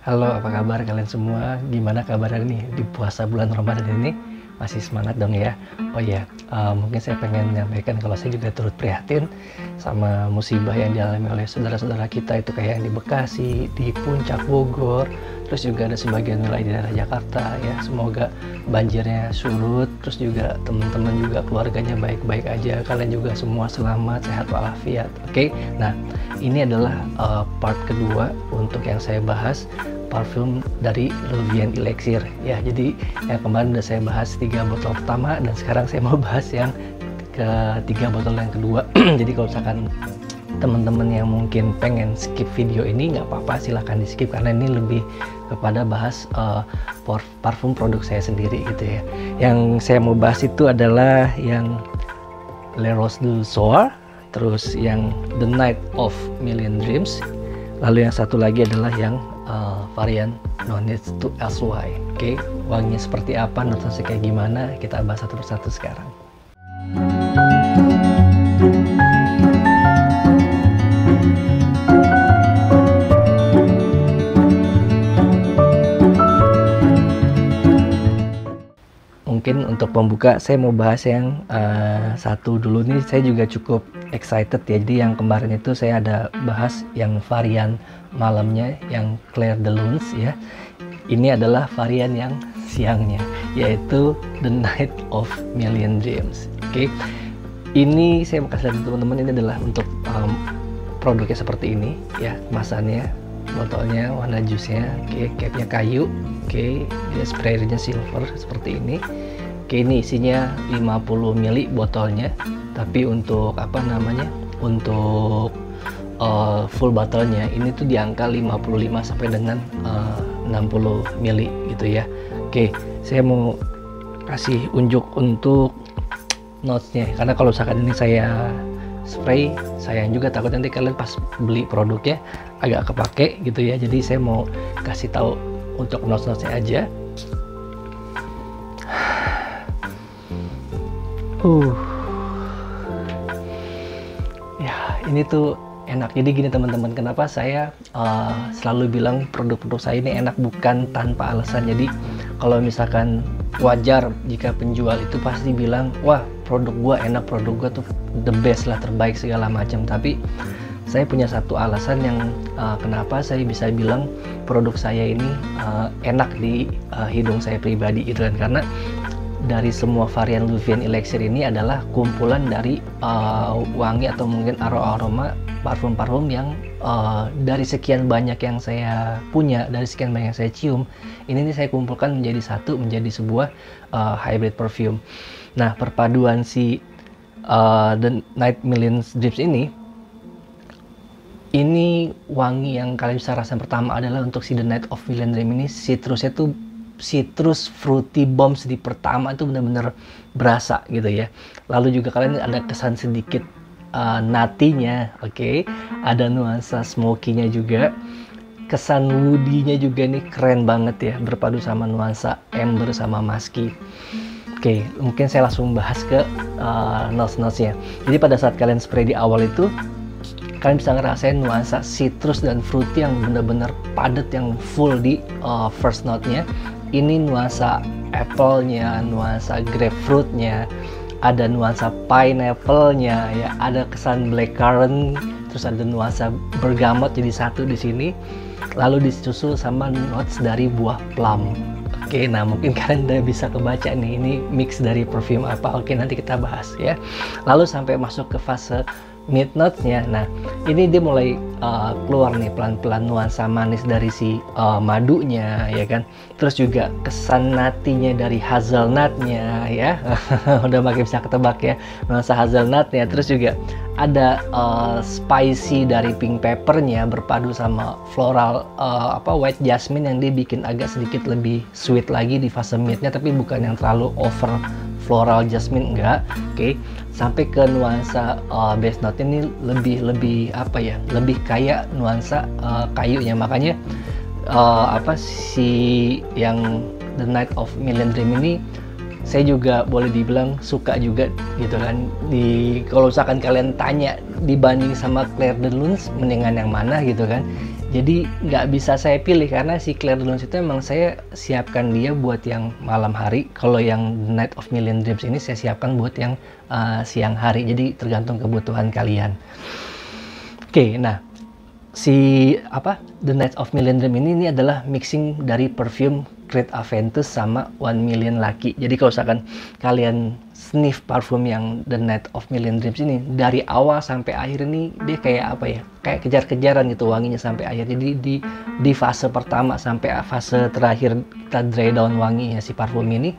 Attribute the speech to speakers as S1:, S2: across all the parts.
S1: Halo, apa kabar kalian semua? Gimana kabarnya nih di puasa bulan Ramadan ini? Masih semangat dong ya? Oh iya, mungkin saya pengen menyampaikan kalau saya juga turut prihatin sama musibah yang dialami oleh saudara-saudara kita itu kayak yang di Bekasi, di Puncak Bogor, terus juga ada sebagian wilayah di daerah Jakarta ya. Semoga banjirnya surut, terus juga teman-teman juga keluarganya baik-baik aja, kalian juga semua selamat, sehat walafiat. Oke, nah ini adalah part kedua untuk yang saya bahas parfum dari Louvain Elixir ya. Jadi yang kemarin udah saya bahas 3 botol pertama dan sekarang saya mau bahas yang ketiga botol yang kedua. Jadi kalau misalkan teman-teman yang mungkin pengen skip video ini nggak apa-apa, silahkan di skip karena ini lebih kepada bahas parfum produk saya sendiri gitu ya. Yang saya mau bahas itu adalah yang Le Rose du Soir, terus yang The Night of Million Dreams, lalu yang satu lagi adalah yang varian No Need to Ask Why. Oke, wanginya seperti apa, notanya kayak gimana, kita bahas satu persatu sekarang. Mungkin untuk pembuka saya mau bahas yang satu dulu nih. Saya juga cukup excited ya. Jadi yang kemarin itu saya ada bahas yang varian malamnya yang Clair de Lune ya. Ini adalah varian yang siangnya, yaitu The Night of Million Dreams. Oke, ini saya mau kasih lihat teman-teman, ini adalah untuk produknya seperti ini ya, kemasannya, botolnya warna jusnya, oke, capnya kayu, oke, dia sprayernya silver seperti ini. Oke, ini isinya 50 ml botolnya, tapi untuk apa namanya, untuk full botolnya ini tuh di angka 55 sampai dengan 60 ml gitu ya. Oke, saya mau kasih unjuk untuk notesnya, karena kalau misalkan ini saya spray, sayang juga takut nanti kalian pas beli produknya agak kepake gitu ya. Jadi saya mau kasih tahu untuk notes-notesnya aja. Ya, ini tuh enak. Jadi gini teman-teman, kenapa saya selalu bilang produk-produk saya ini enak bukan tanpa alasan. Jadi kalau misalkan wajar jika penjual itu pasti bilang, wah produk gua enak, produk gua tuh the best lah, terbaik segala macam. Tapi saya punya satu alasan yang kenapa saya bisa bilang produk saya ini enak di hidung saya pribadi gitu kan. Karena dari semua varian Louvain Elixir ini adalah kumpulan dari wangi atau mungkin aroma parfum-parfum yang dari sekian banyak yang saya punya, dari sekian banyak yang saya cium, ini saya kumpulkan menjadi satu, menjadi sebuah hybrid perfume. Nah, perpaduan si The Night Million Dreams ini wangi yang kalian bisa rasakan pertama adalah untuk si The Night of Million Dreams ini, citrusnya tuh citrus fruity bombs di pertama itu benar-benar berasa gitu ya. Lalu juga kalian ada kesan sedikit nutty-nya, oke, ada nuansa smoky-nya juga, kesan woody-nya juga nih keren banget ya, berpadu sama nuansa amber sama musky. Oke, mungkin saya langsung bahas ke notes-notesnya. Jadi pada saat kalian spray di awal itu, kalian bisa ngerasain nuansa citrus dan fruity yang benar-benar padat, yang full di first note-nya. Ini nuansa apple-nya, nuansa grapefruit-nya, ada nuansa pineapple-nya ya, ada kesan blackcurrant, terus ada nuansa bergamot jadi satu di sini. Lalu disusul sama notes dari buah plum. Oke, nah mungkin kalian udah bisa kebaca nih, ini mix dari perfume apa. Oke, nanti kita bahas ya. Lalu sampai masuk ke fase mid note-nya. Nah, ini dia mulai keluar nih pelan-pelan nuansa manis dari si madunya ya kan. Terus juga kesan nutty-nya dari hazelnut-nya ya. Udah makin bisa ketebak ya nuansa hazelnut-nya. Terus juga ada spicy dari pink pepper-nya berpadu sama floral white jasmine yang dia bikin agak sedikit lebih sweet lagi di fase mid-nya, tapi bukan yang terlalu over floral jasmine, enggak. Oke, sampai ke nuansa base note ini lebih apa ya, lebih kayak nuansa kayunya. Makanya si yang The Night of Million Dream ini saya juga boleh dibilang suka juga gitu kan. Kalau misalkan kalian tanya dibanding sama Clair de Lune mendingan yang mana gitu kan, Jadi nggak bisa saya pilih karena si Clair de Lune itu emang saya siapkan dia buat yang malam hari. Kalau yang The Night of Million Dreams ini saya siapkan buat yang siang hari. Jadi tergantung kebutuhan kalian. Oke, nah si The Night of Million Dreams ini adalah mixing dari perfume Creed Aventus sama One Million Lucky. Jadi kalau misalkan kalian sniff parfum yang The Night of Million Dreams ini dari awal sampai akhir ini dia kayak apa ya? Kayak kejar-kejaran gitu wanginya sampai akhir. Jadi di fase pertama sampai fase terakhir kita dry down wanginya si parfum ini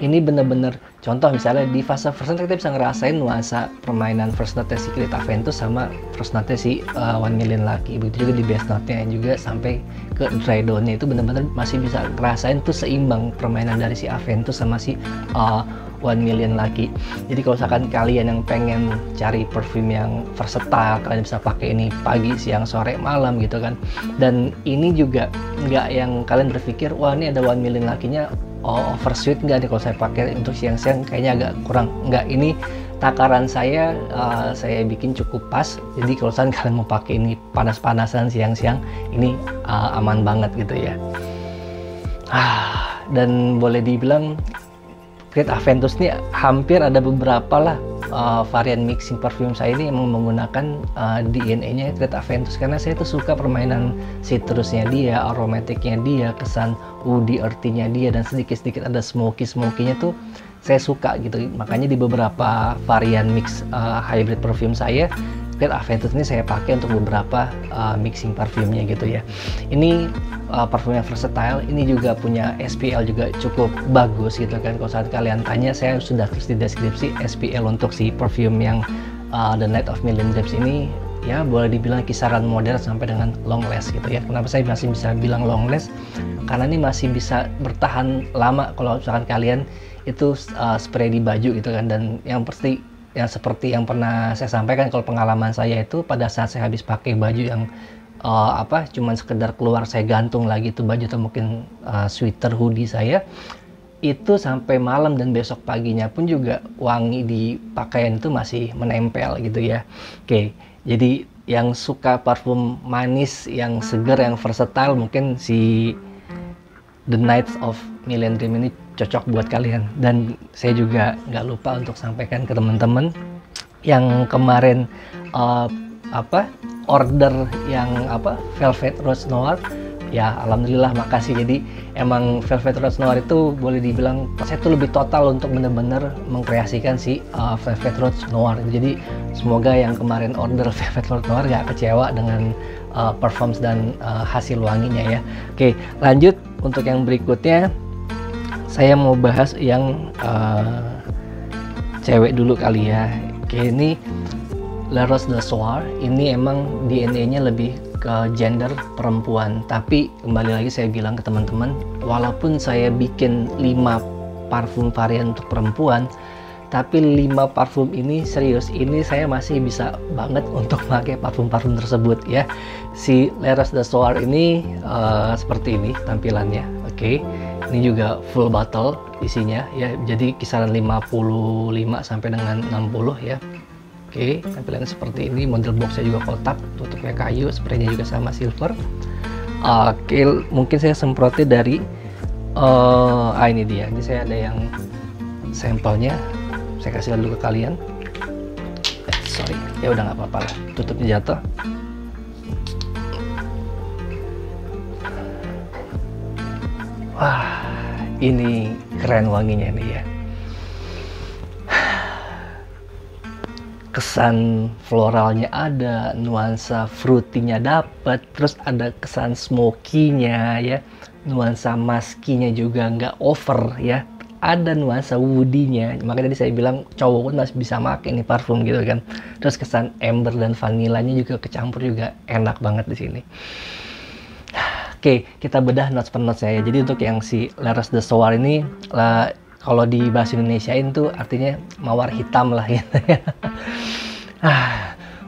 S1: bener-bener contoh misalnya di fase first note kita bisa ngerasain nuansa permainan first note si Creed Aventus sama first note si One Million Lucky. Begitu juga di base note-nya juga sampai ke dry down-nya itu bener-bener masih bisa ngerasain tuh seimbang permainan dari si Aventus sama si One Million Lucky. Jadi kalau misalkan kalian yang pengen cari perfume yang versatile, kalian bisa pakai ini pagi, siang, sore, malam gitu kan. Dan ini juga nggak yang kalian berpikir wah ini ada One Million Lucky-nya oversweet nggak nih kalau saya pakai untuk siang-siang kayaknya agak kurang. Nggak, ini takaran saya bikin cukup pas. Jadi kalau kalian mau pakai ini panas-panasan siang-siang ini aman banget gitu ya. Dan boleh dibilang Creed Aventus ini hampir ada beberapa lah varian mixing parfum saya ini emang menggunakan DNA-nya Creed Aventus karena saya tuh suka permainan citrusnya dia, aromatiknya dia, kesan woody earthy-nya dia, dan sedikit-sedikit ada smoky-nya tuh saya suka gitu. Makanya di beberapa varian mix hybrid perfume saya Creed Aventus ini saya pakai untuk beberapa mixing parfumnya gitu ya. Ini parfum yang versatile, ini juga punya SPL juga cukup bagus gitu kan. Kalau saat kalian tanya, saya sudah tulis di deskripsi SPL untuk si perfume yang The Night of Million Dreams ini ya boleh dibilang kisaran moderate sampai dengan long last gitu ya. Kenapa saya masih bisa bilang long last? Karena ini masih bisa bertahan lama kalau misalkan kalian itu spray di baju gitu kan. Dan yang pasti yang seperti yang pernah saya sampaikan, kalau pengalaman saya itu pada saat saya habis pakai baju yang cuman sekedar keluar saya gantung lagi tuh baju atau mungkin sweater hoodie saya itu sampai malam dan besok paginya pun juga wangi di pakaian itu masih menempel gitu ya. Oke, jadi yang suka parfum manis yang seger yang versatile mungkin si The Night of Million Dreams ini cocok buat kalian. Dan saya juga nggak lupa untuk sampaikan ke teman-teman yang kemarin order yang Velvet Rose Noir ya, alhamdulillah makasih. Jadi emang Velvet Rose Noir itu boleh dibilang saya tuh lebih total untuk bener-bener mengkreasikan si Velvet Rose Noir. Jadi semoga yang kemarin order Velvet Rose Noir gak kecewa dengan performance dan hasil wanginya ya. Oke, lanjut untuk yang berikutnya saya mau bahas yang cewek dulu kali ya. Oke, ini La Rose de Soir ini emang DNA-nya lebih ke gender perempuan, tapi kembali lagi saya bilang ke teman-teman, walaupun saya bikin 5 parfum varian untuk perempuan, tapi 5 parfum ini serius, ini saya masih bisa banget untuk pakai parfum-parfum tersebut ya. Si La Rose de Soir ini seperti ini tampilannya. Oke, ini juga full bottle isinya ya, jadi kisaran 55 sampai dengan 60 ya. Oke, tampilannya seperti ini. Model boxnya juga kotak, tutupnya kayu, spraynya juga sama silver. Oke, mungkin saya semprotnya dari ini dia. Ini saya ada yang sampelnya, saya kasih dulu ke kalian. Sorry, ya udah nggak apa-apa lah, tutupnya jatuh. Wah, ini keren wanginya nih ya. Kesan floralnya ada, nuansa fruity-nya dapat, terus ada kesan smoky-nya ya, nuansa musky-nya juga nggak over ya, ada nuansa woody-nya. Makanya tadi saya bilang cowok pun masih bisa pakai nih parfum gitu kan. Terus kesan amber dan vanilanya juga kecampur juga enak banget di sini. Oke, kita bedah notes per notes ya. Jadi untuk yang si La Rose de Soir ini kalau di bahasa Indonesiain tuh artinya mawar hitam lah gitu ya.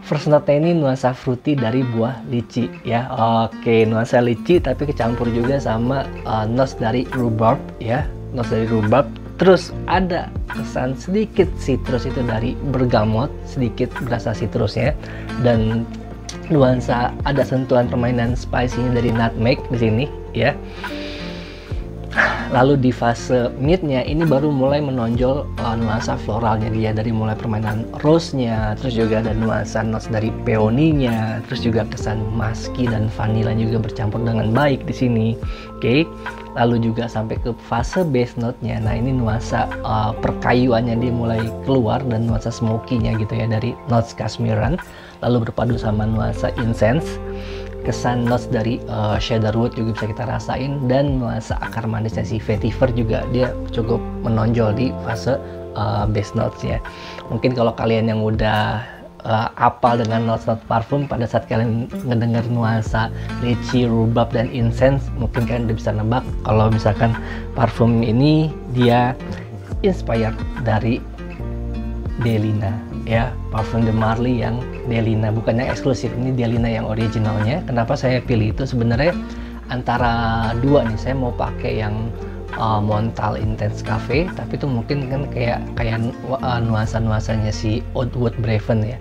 S1: First note-nya ini nuansa fruity dari buah lici ya. Oke, nuansa lici tapi kecampur juga sama notes dari rhubarb ya. Notes dari rhubarb. Terus ada kesan sedikit citrus itu dari bergamot, sedikit berasa citrusnya. Dan nuansa, ada sentuhan permainan spicy-nya dari nutmeg di sini ya. Lalu di fase mid-nya ini baru mulai menonjol nuansa floralnya dia, dari mulai permainan rose-nya, terus juga ada nuansa notes dari peoninya, terus juga kesan musky dan vanilla juga bercampur dengan baik di sini. Oke. Lalu juga sampai ke fase base note-nya. Nah, ini nuansa perkayuannya dia mulai keluar dan nuansa smoky-nya gitu ya dari notes kasmiran, lalu berpadu sama nuansa incense. Kesan notes dari cedarwood juga bisa kita rasain, dan nuansa akar manisnya si vetiver juga dia cukup menonjol di fase base notes ya. Mungkin kalau kalian yang udah apal dengan notes parfum, pada saat kalian ngedengar nuansa lychee, rhubarb dan incense, mungkin kalian udah bisa nebak kalau misalkan parfum ini dia inspired dari Delina ya, parfum de Marly yang Delina, bukan yang eksklusif, ini Delina yang originalnya. Kenapa saya pilih itu? Sebenarnya antara dua nih, saya mau pakai yang Montal Intense Cafe, tapi itu mungkin kan kayak nuansa-nuansanya si Oud Wood Braven ya,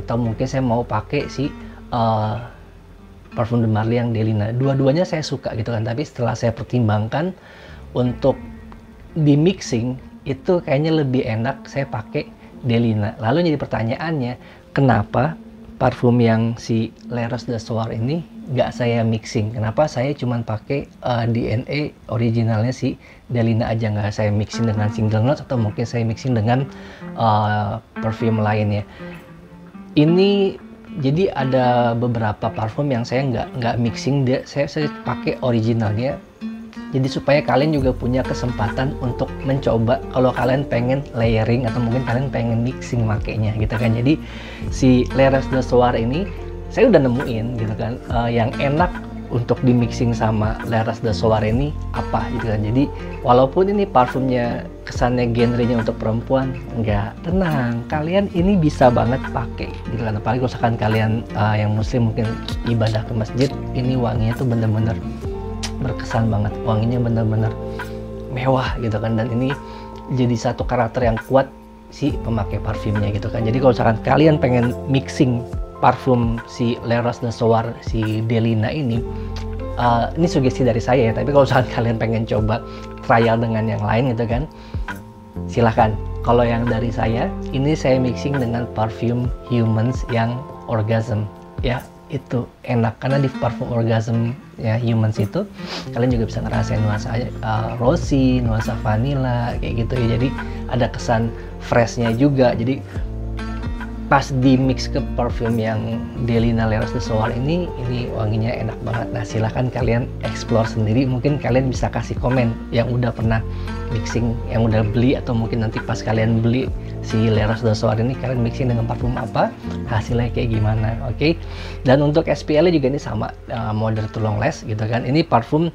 S1: atau mungkin saya mau pakai si parfum de Marly yang Delina. Dua-duanya saya suka gitu kan, tapi setelah saya pertimbangkan untuk di mixing itu kayaknya lebih enak saya pakai Delina. Lalu jadi pertanyaannya, kenapa parfum yang si Le Rose de Soir ini nggak saya mixing? Kenapa saya cuma pakai DNA originalnya si Delina aja, nggak saya mixing dengan single notes, atau mungkin saya mixing dengan perfume lainnya? Ini jadi ada beberapa parfum yang saya nggak mixing, saya pakai originalnya. Jadi supaya kalian juga punya kesempatan untuk mencoba kalau kalian pengen layering atau mungkin kalian pengen mixing makainya gitu kan. Jadi si Le Rose de Soir ini saya udah nemuin gitu kan, yang enak untuk di mixing sama Le Rose de Soir ini apa gitu kan. Jadi walaupun ini parfumnya kesannya genrenya untuk perempuan, enggak, tenang, kalian ini bisa banget pakai gitu kan. Apalagi kalau misalkan kalian yang muslim mungkin ibadah ke masjid, ini wanginya tuh bener-bener berkesan banget, wanginya bener-bener mewah gitu kan. Dan ini jadi satu karakter yang kuat si pemakai parfumnya gitu kan. Jadi kalau misalkan kalian pengen mixing parfum si Le Rose de Soir si Delina ini sugesti dari saya ya, tapi kalau misalkan kalian pengen coba trial dengan yang lain gitu kan, silahkan. Kalau yang dari saya ini saya mixing dengan parfum Humans yang Orgasm ya, itu enak karena di parfum Orgasm ya Humans itu kalian juga bisa ngerasain nuansa rosy, nuansa vanilla kayak gitu ya. Jadi ada kesan freshnya juga. Jadi pas di mix ke parfum yang Delina Le Rose de Soir ini wanginya enak banget. Nah, silahkan kalian explore sendiri. Mungkin kalian bisa kasih komen yang udah pernah mixing, yang udah beli, atau mungkin nanti pas kalian beli si Le Rose de Soir ini kalian mixing dengan parfum apa, hasilnya kayak gimana. Oke. Dan untuk SPL juga ini sama, moderate to long last gitu kan. Ini parfum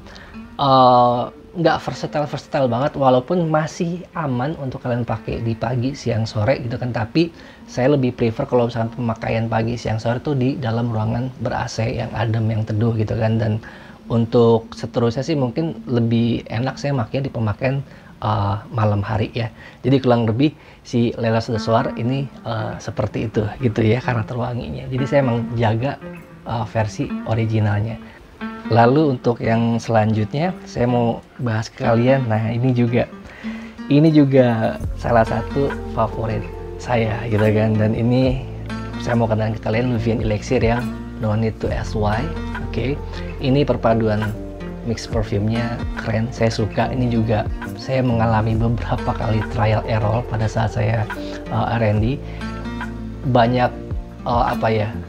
S1: nggak versatile banget, walaupun masih aman untuk kalian pakai di pagi, siang, sore gitu kan. Tapi saya lebih prefer kalau misalkan pemakaian pagi, siang, sore itu di dalam ruangan ber-AC yang adem, yang teduh gitu kan. Dan untuk seterusnya sih mungkin lebih enak saya makanya di pemakaian malam hari ya. Jadi kurang lebih si Le Rose de Soir ini seperti itu gitu ya karakter wanginya. Jadi saya emang jaga versi originalnya. Lalu untuk yang selanjutnya saya mau bahas ke kalian. Nah, ini juga salah satu favorit saya gitu kan. Dan ini saya mau kenalin ke kalian Vivienne Elixir yang No Need to SY. Oke. Ini perpaduan mix perfumenya keren, saya suka. Ini juga saya mengalami beberapa kali trial error pada saat saya R&D. Banyak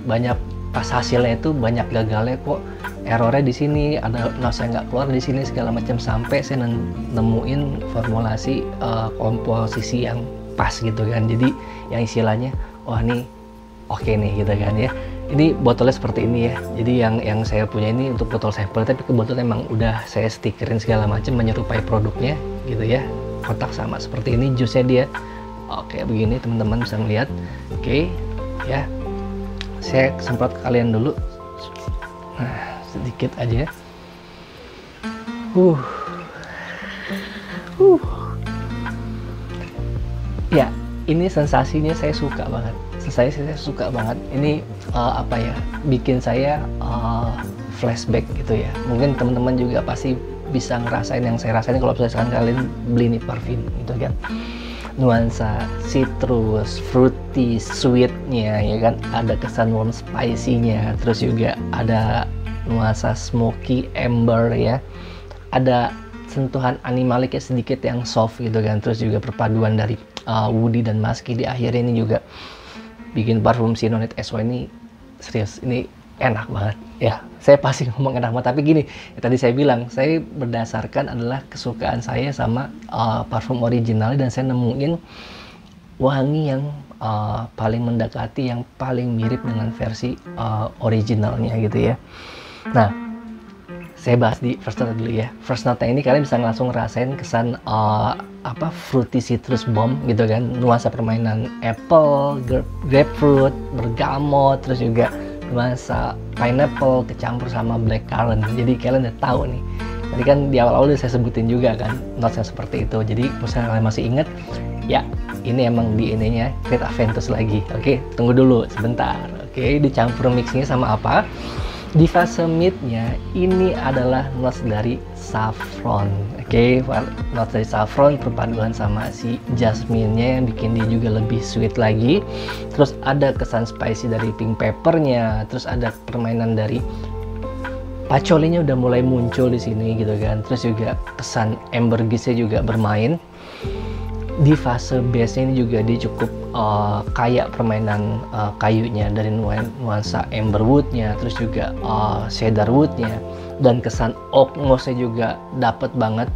S1: banyak pas hasilnya itu banyak gagalnya, kok errornya di sini, ada notes yang nggak keluar di sini segala macam, sampai saya nemuin formulasi komposisi yang pas gitu kan. Jadi yang istilahnya wah ini oke nih gitu kan ya. Ini botolnya seperti ini ya. Jadi yang saya punya ini untuk botol sampel, tapi kebetulan emang udah saya stikerin segala macam menyerupai produknya gitu ya. Kotak sama seperti ini, jusnya dia oke begini, teman-teman bisa melihat. Oke ya, saya semprot ke kalian dulu. Nah, sedikit aja. Ya, ini sensasinya saya suka banget. Saya suka banget. Ini apa ya, bikin saya flashback gitu ya. Mungkin teman-teman juga pasti bisa ngerasain yang saya rasain kalau misalkan kalian beli nih parfum gitu kan. Nuansa citrus, fruity, sweetnya ya kan, ada kesan warm spicy-nya, terus juga ada nuansa smoky amber ya, ada sentuhan animaliknya sedikit yang soft gitu kan, terus juga perpaduan dari woody dan musky di akhir ini juga bikin parfum si No Need SY ini serius, ini enak banget ya. Saya pasti ngomong enak banget, tapi gini ya, tadi saya bilang saya berdasarkan adalah kesukaan saya sama parfum original, dan saya nemuin wangi yang paling mendekati, yang paling mirip dengan versi originalnya gitu ya. Nah, saya bahas di first note dulu ya. First note ini kalian bisa langsung ngerasain kesan fruity citrus bomb gitu kan, nuansa permainan apple, grapefruit, bergamot, terus juga nuansa pineapple kecampur sama blackcurrant. Jadi kalian udah tahu nih, tadi kan di awal-awal udah saya sebutin juga kan notes yang seperti itu. Jadi misalnya kalian masih inget ya, ini emang di ininya Creed Aventus lagi. Oke, tunggu dulu sebentar. Oke, dicampur mixingnya sama apa? Di fase mid-nya ini adalah notes dari saffron. Oke, notes dari saffron perpaduan sama si jasmine-nya yang bikin dia juga lebih sweet lagi. Terus ada kesan spicy dari pink pepper-nya, terus ada permainan dari pacolinya udah mulai muncul di sini gitu kan. Terus juga kesan ambergris-nya juga bermain. Di fase base-nya ini juga dia cukup kaya permainan kayunya, dari nuansa amberwood-nya, terus juga cedarwood-nya, dan kesan oak moss-nya juga dapet banget,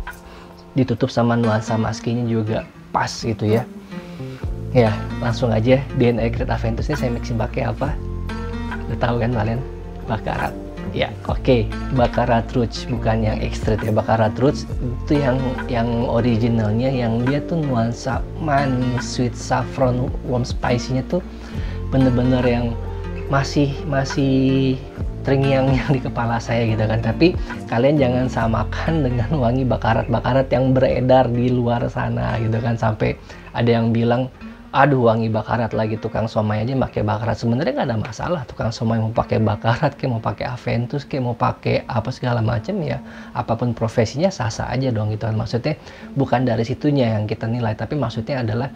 S1: ditutup sama nuansa musky-nya juga pas gitu ya. Ya, langsung aja DNA Creed Aventus ini saya mixing pakai apa? Udah tahu kan kalian? Baccarat. Ya, oke. Baccarat Rouge, bukan yang extrait ya. Baccarat Rouge itu yang originalnya, yang dia tuh nuansa manis, sweet saffron, warm spicy-nya tuh bener-bener yang masih terngiang-ngiang di kepala saya gitu kan. Tapi kalian jangan samakan dengan wangi Baccarat yang beredar di luar sana gitu kan, sampai ada yang bilang, aduh wangi Baccarat lagi, tukang somai aja pakai Baccarat. Sebenarnya nggak ada masalah tukang somai mau pakai Baccarat, kayak mau pakai Aventus, kayak mau pakai apa segala macam ya, apapun profesinya sah-sah aja dong gitu kan. Maksudnya bukan dari situnya yang kita nilai, tapi maksudnya adalah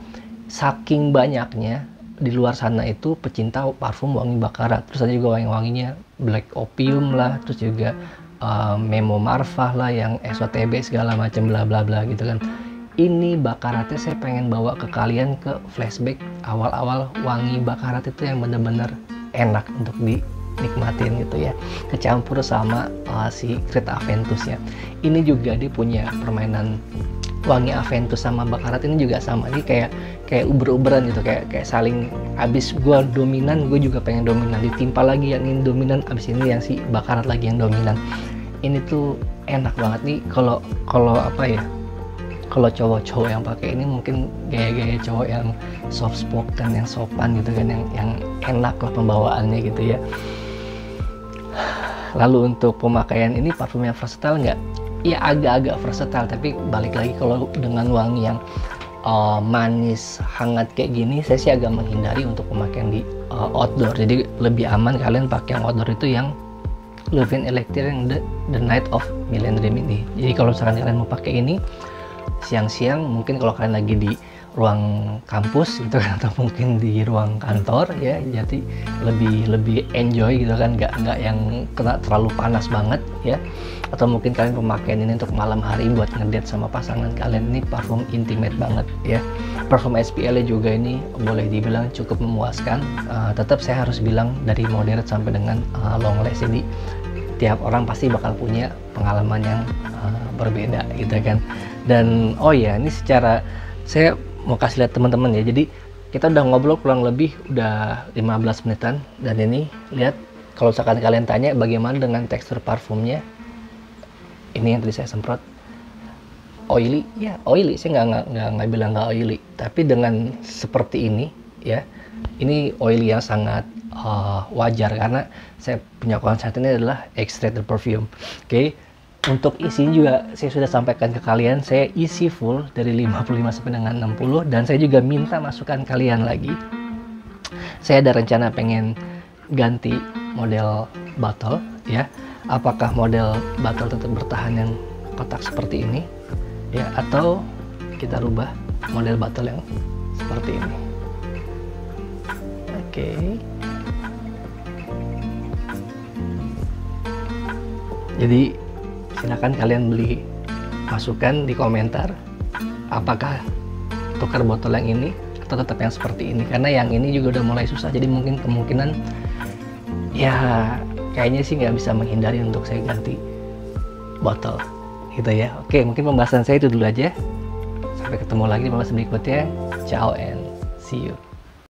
S1: saking banyaknya di luar sana itu pecinta parfum wangi Baccarat. Terus ada juga wangi-wanginya Black Opium lah, terus juga Memo Marfah lah, yang SOTB segala macam bla bla bla gitu kan. Ini Baccaratnya saya pengen bawa ke kalian ke flashback awal-awal wangi Baccarat itu yang bener-bener enak untuk dinikmatin gitu ya, kecampur sama si Creed Aventus ya. Ini juga dia punya permainan wangi Aventus sama Baccarat ini juga sama, ini kayak uber-uberan gitu, kayak saling, abis gue dominan gue juga pengen dominan, ditimpa lagi yang ini dominan, abis ini yang si Baccarat lagi yang dominan. Ini tuh enak banget nih kalau apa ya, kalau cowok-cowok yang pakai ini mungkin gaya-gaya cowok yang soft spoken, yang sopan gitu kan, yang enak lah pembawaannya gitu ya. Lalu untuk pemakaian ini parfum yang versatile nggak? Ya agak-agak versatile, tapi balik lagi kalau dengan wangi yang manis, hangat kayak gini, saya sih agak menghindari untuk pemakaian di outdoor. Jadi lebih aman kalian pakai yang outdoor itu yang Love & Electric yang The Night of Millennium ini. Jadi kalau misalkan kalian mau pakai ini siang-siang, mungkin kalau kalian lagi di ruang kampus gitu kan, atau mungkin di ruang kantor ya, jadi lebih enjoy gitu kan, nggak yang kena terlalu panas banget ya. Atau mungkin kalian pemakaian ini untuk malam hari buat ngedate sama pasangan kalian, ini parfum intimate banget ya. Parfum SPL-nya juga ini boleh dibilang cukup memuaskan. Tetap saya harus bilang dari moderate sampai dengan long last, jadi tiap orang pasti bakal punya pengalaman yang berbeda gitu kan. Dan oh ya, ini secara saya mau kasih lihat teman-teman ya, jadi kita udah ngobrol kurang lebih udah 15 menitan, dan ini lihat kalau misalkan kalian tanya bagaimana dengan tekstur parfumnya, ini yang tadi saya semprot oily ya, oily, saya nggak bilang nggak oily, tapi dengan seperti ini ya, ini oily yang sangat wajar karena saya punya konsep ini adalah extracted perfume. Oke. Untuk isinya juga saya sudah sampaikan ke kalian, saya isi full dari 55 sampai dengan 60, dan saya juga minta masukan kalian lagi. Saya ada rencana pengen ganti model bottle ya. Apakah model bottle tetap bertahan yang kotak seperti ini ya, atau kita rubah model bottle yang seperti ini. Oke. Jadi silakan kalian beli, masukkan di komentar apakah tukar botol yang ini atau tetap yang seperti ini, karena yang ini juga udah mulai susah. Jadi mungkin kemungkinan ya kayaknya sih nggak bisa menghindari untuk saya ganti botol gitu ya. Oke, mungkin pembahasan saya itu dulu aja. Sampai ketemu lagi di pembahasan berikutnya. Ciao and see you.